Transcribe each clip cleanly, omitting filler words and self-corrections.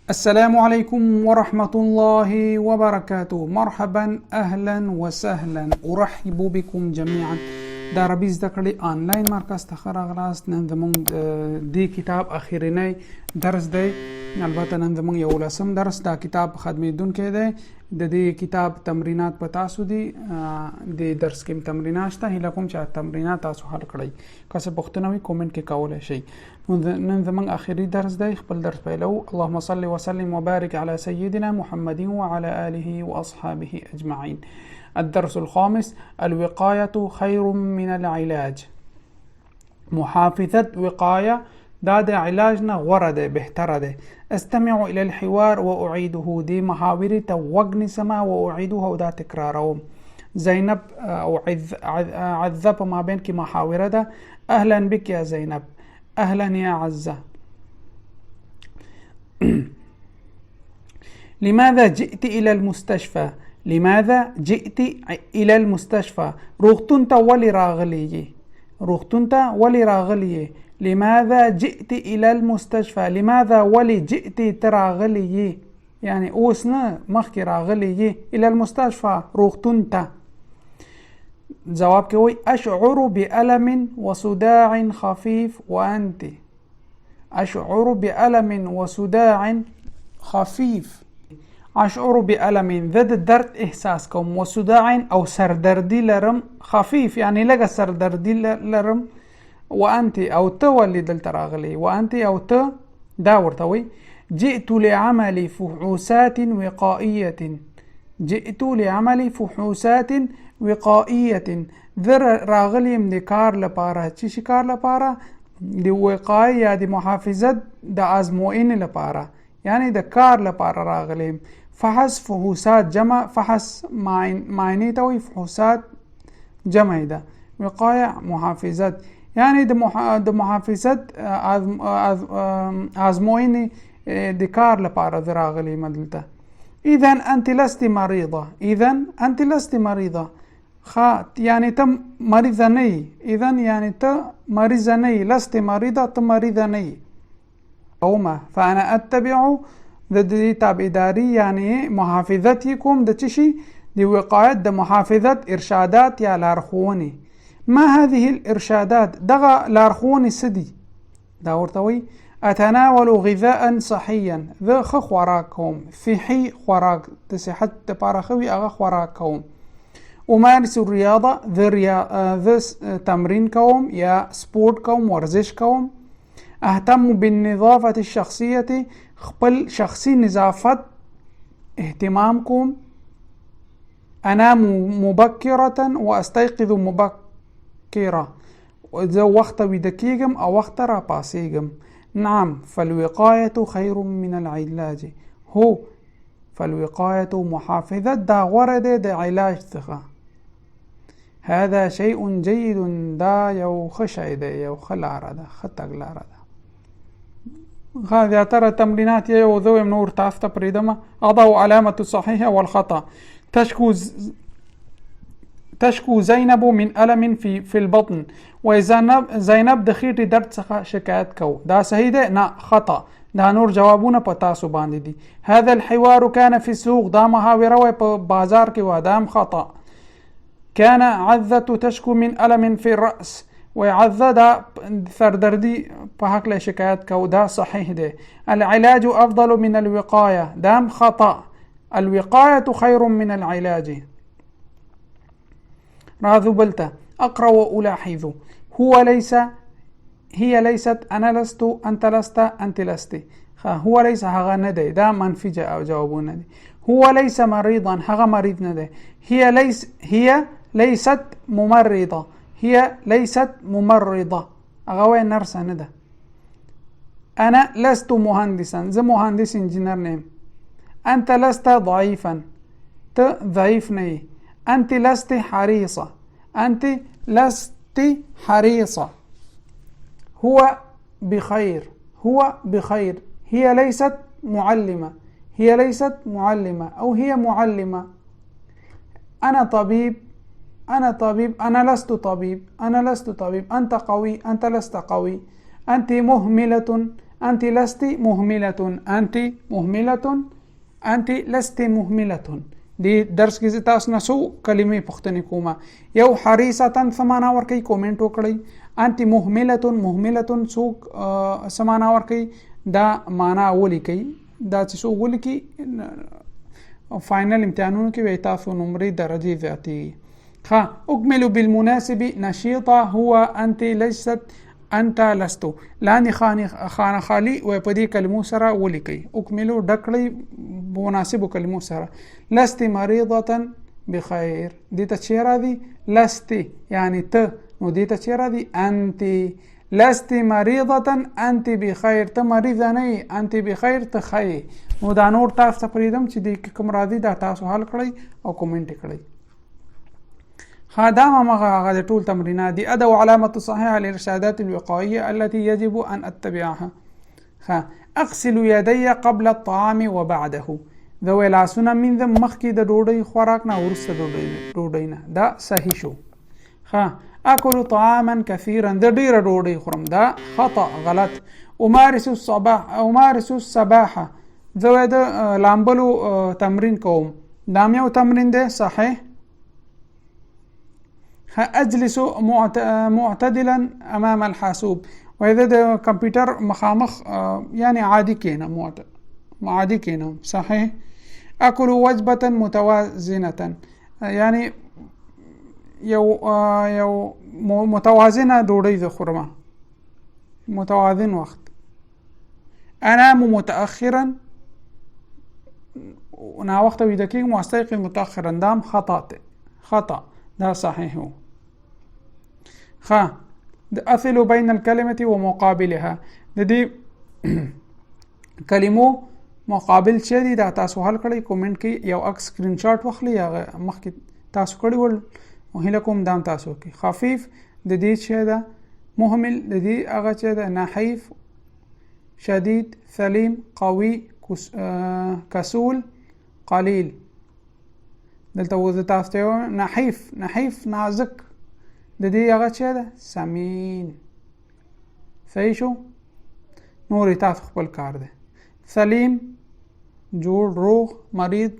السلام عليكم ورحمة الله وبركاته. مرحبا أهلا وسهلا، أرحب بكم جميعا. دا عربي زده کړي آنلاین مرکز ته راغلاست. نن زموږ دی کتاب اخیرنی درس دی، البته نن زموږ 11 درس. دا کتاب خدمتونکی دی. د دې کتاب تمرینات په تاسو دي، د درس کې تمرینات شته. هیله کوم چې تمرینات تاسو حل کړئ. که څه پوښتنه وي کومنټ کې کولای شئ. نن زموږ اخیری درس دی. خپل درس پیلو. اللهم صل وسلم وبارك على سيدنا محمد وعلى آله وأصحابه أجمعين. الدرس الخامس: الوقاية خير من العلاج. محافظة وقاية دا د علاجنا غوره ده، بهتره ده. استمع الى الحوار واعيده. دي محاوري ته وغ نسمه واعيده او دا تکراروم. زینب او عذب ما بین کی محاوره ده. اهلا بك يا زینب، اهلا يا عزه. لماذا جئت الى المستشفى؟ لماذا جئت الى المستشفى؟ روغتون ته ولې راغلې؟ روغتون ته ولې راغلې؟ لماذا جئت الى المستشفى؟ لماذا ولي جئت تراغلي؟ يعني اوس نه مخکې راغلي الى المستشفى روغتون ته. جواب کې وای اشعر بألم وصداع خفيف وانت. اشعر بألم وصداع خفيف. اشعر بألم ذا درد احساس کوم، وصداع او سردردی لرم، خفيف يعني لږه سردردی لرم، وانت او ته ولې دلته راغلی، وانت او ته دا ورته وي. جئت لعمل فحوصات وقائية. جئت لعمل فحوصات وقائية. ذر راغلیم د کار لپاره. چی کار لپاره؟ د وقایه یا د محافظت د ازموین لپاره، یعنی د کار لپاره راغلیم. فحص فحوصات جمع، فحص معنی ته وي، فحوصات جمع ده، وقایه محافظت یعنی د محافظت ازموینې د کار لپاره راغلی مدلته. اذا انت لست مريضه. اذا انت لست مريضه. يعني ته مریضه نه. اذا يعني ته مریضه نه، لست مريضه، ته مریضه نه. اوما فانا اتبع د دې تابعداري يعني محافظتكم د چشي د وقایت د محافظت ارشادات یا لارښوونې. ما هذه الارشادات؟ دغه لارښوونې سدي؟ دا ورته وي اتناول غذاء صحيا. ذا ښه خوراک کوم، صحي خوراک د صحت لپاره ښه وي، هغه خوراک کوم. امارس الرياضه. ذا تمرین کوم یا سپورت کوم، ورزش کوم. اهتم بالنظافه الشخصيه. خپل شخصي نظافت اهتمام کوم. انام مبكرة واستيقظ مبكرة. زه وخت ویده کیږم او وخت را پاسیږم. نعم فالوقاية خير من العلاج. هو فالوقاية محافظة دا غوره ده د علاج څخه. هذا شيء جيد. دا یو ښه شی ده، یو ښه لاره ده، ښه تګلاره ده. زیاتره تمرینات یو ذویم نور تاسو ته پرېږدم. اضع علامة الصحيح والخطأ. تشكو زينب من ألم في البطن. زینب د خېټې درد څخه شکایت کو. دا صحیح ده؟ نه، خطأ. دا نور جوابونه په تاسو باندې دي. هذا الحوار كان في السوق. دا محاوره وای په بازار کې و. دا خطأ. كان عزة تشكو من ألم في الرأس. وعزة دا سردردي په حق شکایت کو. دا صحیح ده. العلاج أفضل من الوقاية. دا خطأ. الوقاية خير من العلاج. راذو بلتا أقرأ وألاحظ. هو ليس، هي ليست، أنا لست، أنت لست، أنت لست. هو ليس هغه نه دی، دا منفي جوابونه دي. هو ليس مريضا، هغه مريض نه دی. هي ليست ممرضة. هي ليست ممرضة، هغه وای نرس نه ده. أنا لست مهندسا، زه مهندس انجینر نیم. أنت لست ضعيفا، ته ضعيف نه. أنت لست حريصة، أنت لست حريصة. هو بخير، هو بخير. هي ليست معلمة، هي ليست معلمة، أو هي معلمة. أنا طبيب، أنا طبيب، أنا لست طبيب، أنا لست طبيب. أنت قوي، أنت لست قوي. أنت مهملة، أنت لست مهملة، أنت مهملة، أنت لست مهملة. دی درس کې تاسو نه څو کلمې پوښتنې کومه. یو حریصه څه معنا ورکوي کومنټ وکړئ. انت مهمله، مهمله څوک څه معنا ورکوي دا معنا ولیکئ. دا چې څوک ولیکي فاینل امتحانونو کې وایي تاسو نمرې درجې زیاتېږي. ها اكمل بالمناسب نشيطة هو أنت ليست أنت لست. لاندې خانه خالی و په دې کلمو سره ولیکئ. اکملو ډکړئ مناسبو کلمو سره. لست مريضة بخير، دې ته چې راځي لست یعنی ته، نو دې ته چې راځي انت. لست مريضة انت بخير، ته مریضه نه انت بخير ته خی. نو دا نور تاسو ته پریدم چې دې کوم راځي دا تاسو حل کړئ او کومنټ کړئ. هذا ما طول تمرينات دي. أداة وعلامة صحيحة للإرشادات الوقائية التي يجب أن أتبعها. أغسل يدي قبل الطعام وبعده. ذوي لاسونه من ذم مخکې د ډوډۍ خوراک نه وروسته ډوډۍ نه، دا صحیح شو. أكل طعاما كثيرا، د ډیره ډوډۍ خورم، دا خطأ غلط. أمارس السباحة، ذوي د لامبلو تمرین کوم، دا یو تمرین دی صحیح. أجلس معتدلا أمام الحاسوب، وإذا ده كمبيوتر مخامخ يعني عادي كينا عادي كينا صحيح. أكل وجبة متوازنة، يعني يو متوازنة دوڑي ذو خرمة، متوازن وقت. أنام متأخرا، نا وقت ويدكيك مستيقظ متأخرا، دام خطأ ده صحيح. أثل بين الكلمة ومقابلها، دي کلمو مقابل چې دي دا تاسو حل کړئ. کومنټ کې یو اک سکرین شاټ واخلئ، هغه مخکې تاسو کړی ول وهله کوم دام تاسو کې. خفيف د دې چې دا، مهمل د دې هغه چې دا، نحيف، شديد، سليم، قوي، كسول، قليل. دلته وځه تاسو ته نحيف نازک، د دې هغه چې ده سمین. صحیح شو. نور تاسو خپل کار ده. سلیم جوړ، روغ، مريض.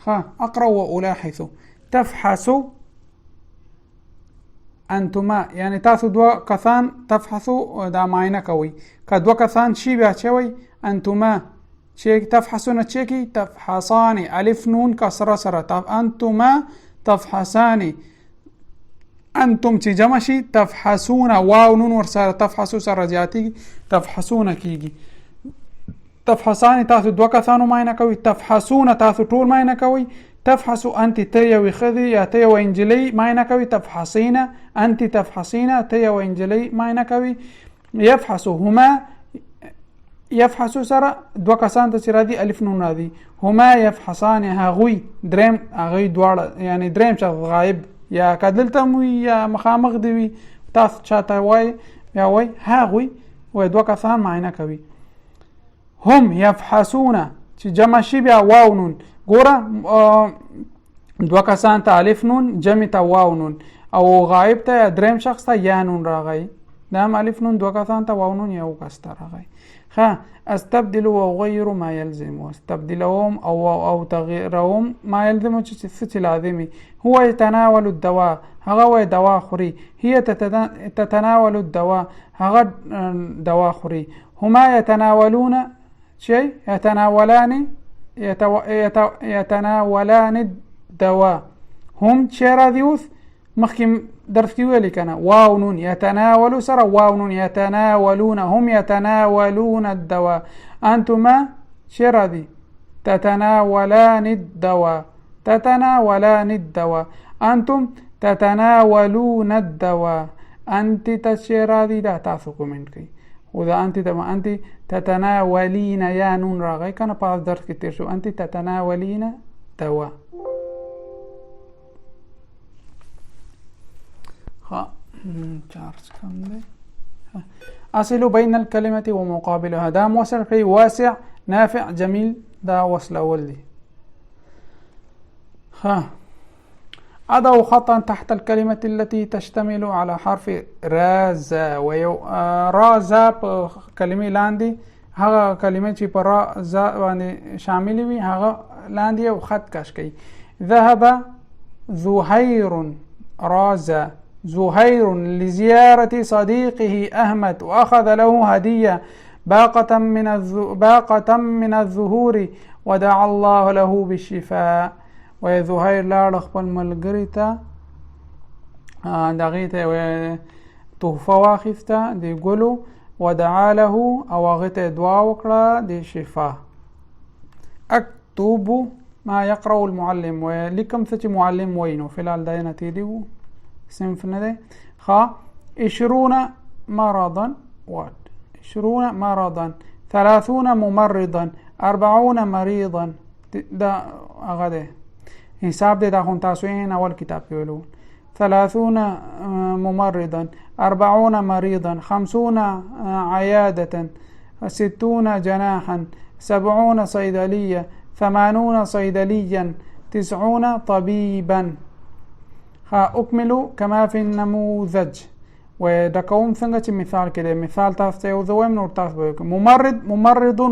اقرأ والاحظ. تفحص انتما، يعني تاسو دوا کسان تفحصو دا معاینه کوي. که دوا کسان شی بیا چوي انتما چیک تفحصون چیکی تفحصان الف نون کسره سره انتما تفحصان. انتم چې جمع شي تفحصون واو نون ور سره تفحصو سره زیاتی تفحصون کیږي. تفحصان تاسو دوه کسانو معاینه کوي. تفحصون تاسو ټول معاینه کوي. تفحص انت ته یو خذي یا ته یو انجلی معاینه کوي. تفحصين انت تفحصين ته یو انجلی معاینه کوي. يفحص هما، يفحص سره دوه کسان ته چې راځي الف نون راځي. هما يفحصان هغوی، دریم هغوی دواړه، یعنی دریم شخص غایب یا کدلته مو یا مخامخ دی وي تاسو چاته وای یا وای هغوی و دوه کسان معاینه کوي. هم يفحصون چې جمع شي بیا واو نون. ګوره دوه کسان ته الف نون، جمع ته واو نون، او غایب ته دریم شخص ته یا نون راغی. دا الف نون، دوه کسان ته واو نون، یو کس ته راغی. استبدل وغير ما يلزم. استبدلهم او تغييرهم ما يلزم چې لازمي. هو يتناول الدواء، هغه دوا خوري. هي تتناول الدواء، هغه دوا خوري. هما يتناولون شيء، يتناولان الدواء. هم شراذيوث مخکې درس کې ویل کنه واو نون يتناول سره واو نون يتناولون. هم يتناولون الدواء. انتما شراذي تتناولان الدواء. تتناولان الدواء. انتم تتناولون الدواء. انت تشراذي دا تاسو کومنټ کوي. وذا انت دما انت تتناولين يا نون راغی کنه په درس کې تیر شو. انت تتناولين دواء. أصل بين الكلمة ومقابلها، دا موصل في واسع نافع جميل، دا وصل أول دي. أضع خطا تحت الكلمة التي تشتمل على حرف راز رازا كلمة لاندي هغه کلمه چې پر را ز باندې شامل وي هغه لاندې یو خط کش کوي. ذهب زهير راز زهير لزيارة صديقه أحمد وأخذ له هدية باقة من الزهور ودعا الله له بالشفاء. و زهير لاړ خپل ملګري ته دغې ته تحفه واخیسته د ګلو ودعا له او هغه ته دعا وکړه د شفا. اکتب ما يقرأ المعلم ولیکم څه چې معلم وایي نو فلال دا نه تیری وو صنف نه دی. 20 مرضا 20 مرضا 30 ممرضا 40 مريضا دا هغه دی حساب دی دا خو تاسو یې اول کتاب کې ویلو. 30 ممرضا 40 مريضا 50 عيادة 60 جناحا 70 صيدلية 80 صيدليا 90 طبيبا. أكمل كما في النموذج ودا کوم څنګه چې مثال کې دی مثال تاسو ته یو زویم نور تاسو به ممرض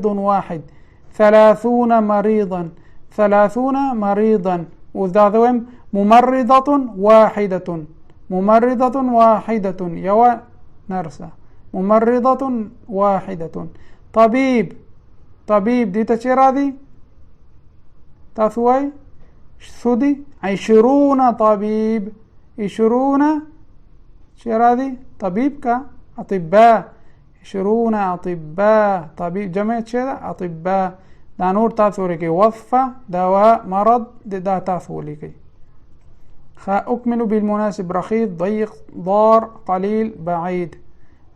واحد 30 مريضا 30 مريضا ودا زویم ممرضة واحدة يو نرسة ممرضة واحدة. طبيب دي تشير هذه تثوي سودي 20 طبيب 20 شير هذه طبيب كأطباء 20 أطباء طبيب جمع شيء أطباء دا نور تاثوري كي وصفة دواء مرض دا تاثوري كي. أكمل بالمناسب رخيص ضيق ضار قليل بعيد.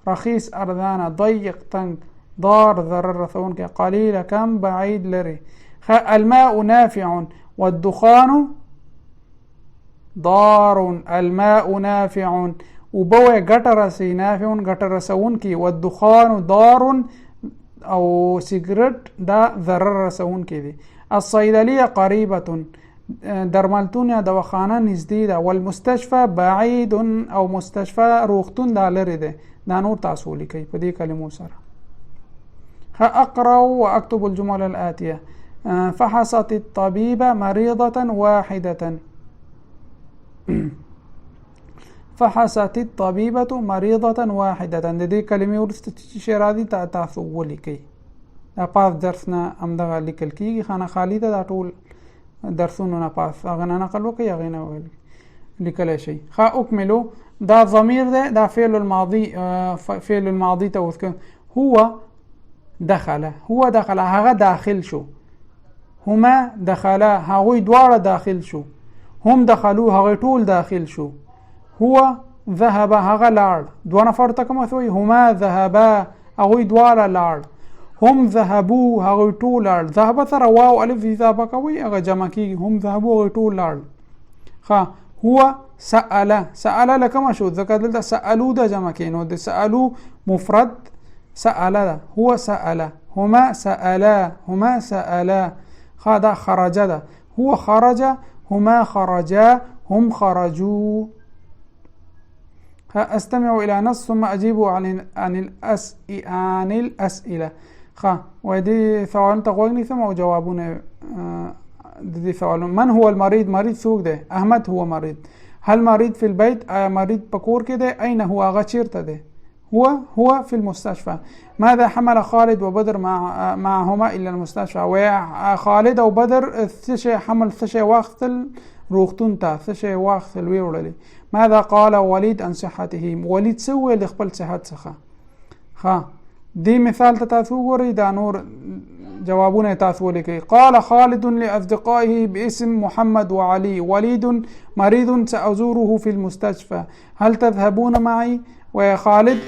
رخيص أرذانا ضيق تنك ضار ضرر ثون كي قليل كم بعيد لري. الماء نافع والدخان ضار. الماء نافع وبوي قطرسي نافع قطرسون كي والدخان ضار او سيجرت دا ضرر رسون کې دي. الصيدليه قريبه درملتون دواخانه نږدې ده. والمستشفى بعيد او مستشفى روغتون دا لري ده. دا نور تاسو لیکئ په دې کلمو سره. اقرا واكتب الجمل الاتيه. فحصت الطبيبه مريضه واحده. فحصت الطبيبة مريضة واحدة. د دې کلمې ورسته چې شرادي تاسو ولیکئ. دا پاس درس نه همدغه لیکل کیږي خانه خالی ده دا ټول درسونو نه پاس هغه نه نقل وکړئ هغه نه لیکلی شي. اکملو دا ضمیر ده دا فعل الماضي ته وذکر. هو دخل هغه داخل شو. هما دخلا هغوی دواړه داخل شو. هم دخلوا هغوی ټول داخل شو. هو ذهب هغه لاړ. دو نفر ته کوم ثوی هما ذهبا هغوی دواړه لاړ. هم ذهبوا هغوی ټول لاړ. ذهب سره واو الف اضافه کوي هغه جمع کیږي. هم ذهبوا هغوی ټول لاړ. هو سأل لکه شو ځکه دلته سألو د جمع کینو د سألو مفرد سأل ده. هو سأل هما سألا دا خرج ده. هو خرج هما خرجا هم خرجوا. استمع الى نص ثم اجيب عن الاسئله. ودي سوال تقولني ثم جوابون دي سوال. من هو المريض؟ مريض سوق ده. احمد هو مريض. هل مريض في البيت؟ مريض بكور كده. اين هو؟ غشيرته ده. هو في المستشفى. ماذا حمل خالد وبدر معهما الى المستشفى؟ وخالد وبدر ثشي حمل ثشي واختل روغتون ته ثشي واختل ویوړلې. ماذا قال وليد عن صحته؟ وليد سوى لخپل صحت څخه. دي مثال ته تاسو ګورئ دا نور جوابونه تاسو ولیکئ. قال خالد لأصدقائه باسم محمد وعلي وليد مريض سأزوره في المستشفى هل تذهبون معي؟ وخالد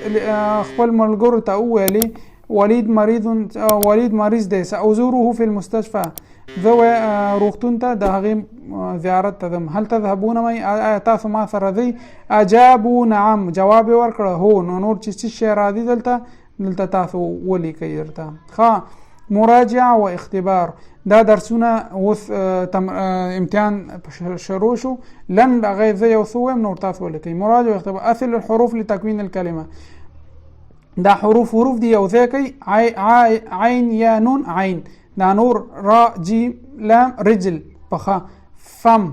خپل ملګرو ته وویلي وليد مریض دی سأزوره في المستشفى ذو روغتون ته د هغې زیارت ته ځم. هل تذهبون معي؟ تاسو ما سره ځئ؟ اجابوا نعم جواب یې ورکړه هو. نور چې څه شی راځي دلته تاسو ولیکئ درته. مراجعه و اختبار. دا درسونه اوس امتحان شروع شو لن هغه زه یو څه وایم نور تاسو ولیکئ. مراجعه اختبار اصل الحروف لتکوین الکلمه، دا حروف دی یو ځای کوي. عین یا نون عین، دا نور را جیم لام رجل پخه فم،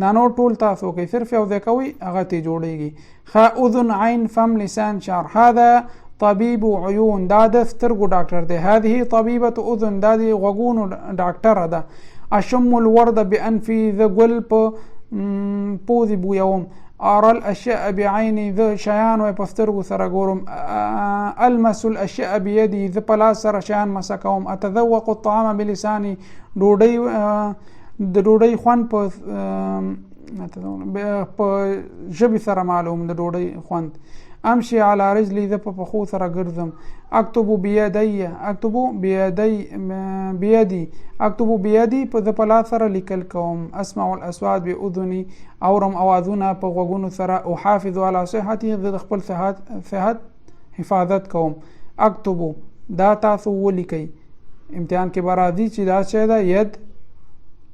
دا نور ټول تاسو کوي صرف یو ځای کوي هغه ته جوړیږي. اذن عین فم لسان شعر. هذا طبيب عيون، دا د سترګو ډاکټر دی. هذه طبيبة اذن، دا د غوږونو ډاکټره ده. اشم الورد بانفي، ذ ګل په پوزي بویوم. ارى الاشياء بعيني، ذ شیان و په سترګو سره ګورم. المس الاشياء بيدي، ذ په لاس سره شیان مسکوم. اتذوق الطعام بلساني، ډوډۍ خوند په ژبې سره معلوم، د ډوډۍ خوند. امشي على رجلي، ذ په پښو سره ګرځم. اكتب بيدي، اكتب بيدي، اكتب بيدي په ذ په لاس سره لیکل کوم. اسمع الاصوات باذني، اورم اوازونه په غوږونو سره. احافظ على صحتي، ذ خپل صحت حفاظت کوم. اكتب، دا تاسو ولیکئ امتحان کې برازي چې دا څه ده ید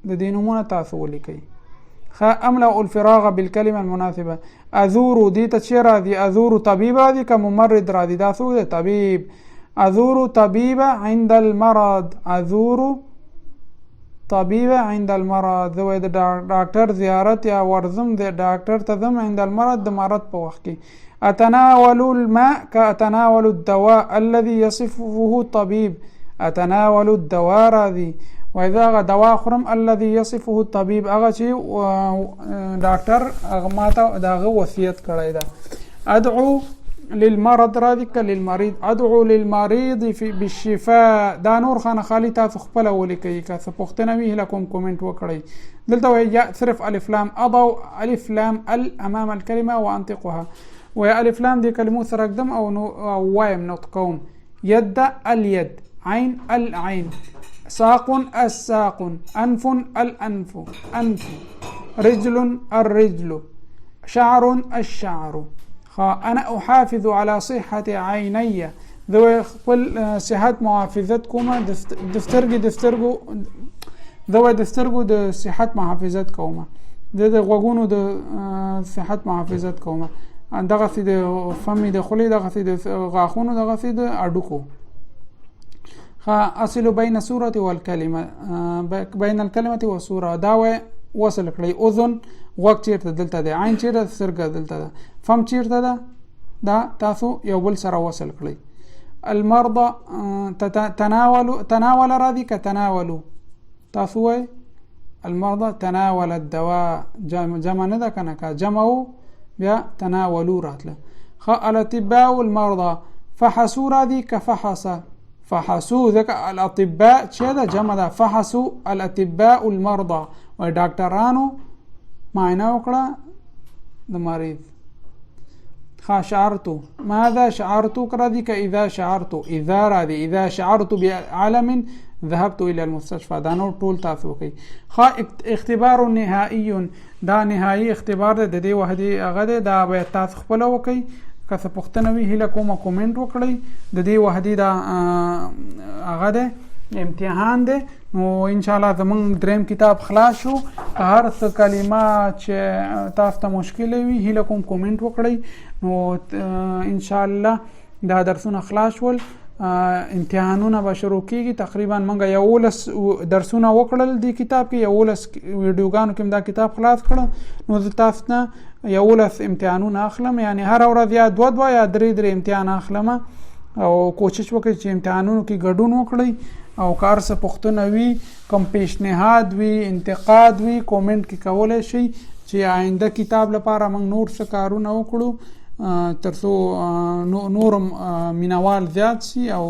د دې نمونه تاسو ولیکئ. املأ الفراغ بالكلمه المناسبه. ازور دي ته چی راځي؟ ازور طبيب راځي که ممرض راځي؟ دا څوک دی؟ طبيب. ازور طبيب عند المرض، ازور طبيب عند المرض، زه د ډاکټر زیارت یا ورزم د ډاکټر ته ځم عند المرض، د مرض په وخت کې. اتناول الماء كاتناول الدواء الذي يصفه الطبيب، اتناول الدواء راځي. واذا هغه دوا خورم الذي يصفه الطبيب، هغه چې ډاکټر هغه ماته دغه وصیت کړی ده. ادعو للمرض راځي که للمريض. ادعو للمريض بالشفاء، دا نور خانه خالی تاسو خپل ولیکئ. که څه پوښتنه وي هیله کوم کومنټ وکړئ. دلته وایي صرف الف لام. اضع الف لام ال امام الكلمه وانطقها، ويا الف لام دي كلمو سره اقدم او وایم نطقوم. يد اليد، عين العين، ساق الساق، أنف الأنف أنف، رجل الرجل، شعر الشعر. أنا أحافظ على صحة عيني، ذوي خپل صحت محافظت کومه. دفترګو د صحت محافظت کومه، د غوږونو د صحت محافظت کومه. دغه سي د فمي د خولې، دغه سي د غاښونو، دغه سي د اډوکو. اصل بین صورت والکلمه، بین الکلمه والصوره، دا وصل کړئ. اذن غوږ چیرته؟ دلته دی. عین چیرته؟ سترګه دلته ده. فم چیرته ده؟ دا تاسو یو بل سره وصل کړئ. المرضى تناول راځي که تناولوا؟ تاسو وایئ المرضى تناول الدواء، جمع نه ده کنه، که جمعو بیا تناولوا راتله. الاطباء المرضى، فحصوا راځي که فحص؟ فحصوا، ذکر الاطباء چې ده جمع ده. فحصوا الاطباء المرضى، و ډاکټرانو معاینه وکړه د مریض. شعرت، ماذا شعرت راځي که اذا شعرت؟ اذا راځي. اذا شعرت بعلم ذهبت الى المستشفى، دا نور ټول تاسو کوي. اختبار نهائي، دا نهائي اختبار ده د دې وحدې هغه ده، دا باید تاسو خپل وکئ. که څه پوښتنه وي هیله کومه کومنټ وکړئ. د دې وحدې دا هغه ده امتحان ده. نو ان شاء الله زمونږ دریم کتاب خلاص شو. هر څه کلمه چې تاسو ته مشکل وي هیله کوم کومنټ وکړئ. نو ان شاء الله دا درسونه خلاص شول. امتحانونه به شروع کیږي. تقریبا موږ 11 درسونه وکړل دی کتاب کې. 11 ویډیوګانو کې دا کتاب خلاص کړو. نو زه تاسو نه 11 امتحانونه اخلم، یعنی هر ورځ یا 2 یا 3 امتحان اخلم. او کوشش وکړئ چې امتحانونو کې ګډون وکړئ. او کار څه پوښتنه وي، کوم پیشنهاد وي، انتقاد وي، کومنټ کې کولای شئ چې آینده کتاب لپاره موږ نور څه کارونه وکړو ترڅو نورم مینوال زیات شي او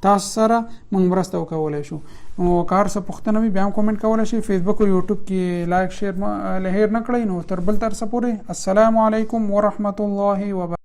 تاسو سره موږ مرسته وکولای شو. نو کار څه پوښتنه وي بیا هم کومنټ کولای شئ. فیسبوک او یوټیوب کې لایک شیر هیر نه کړئ. نو تر بل تر څه پورې السلام علیکم ورحمت الله وبرکاته.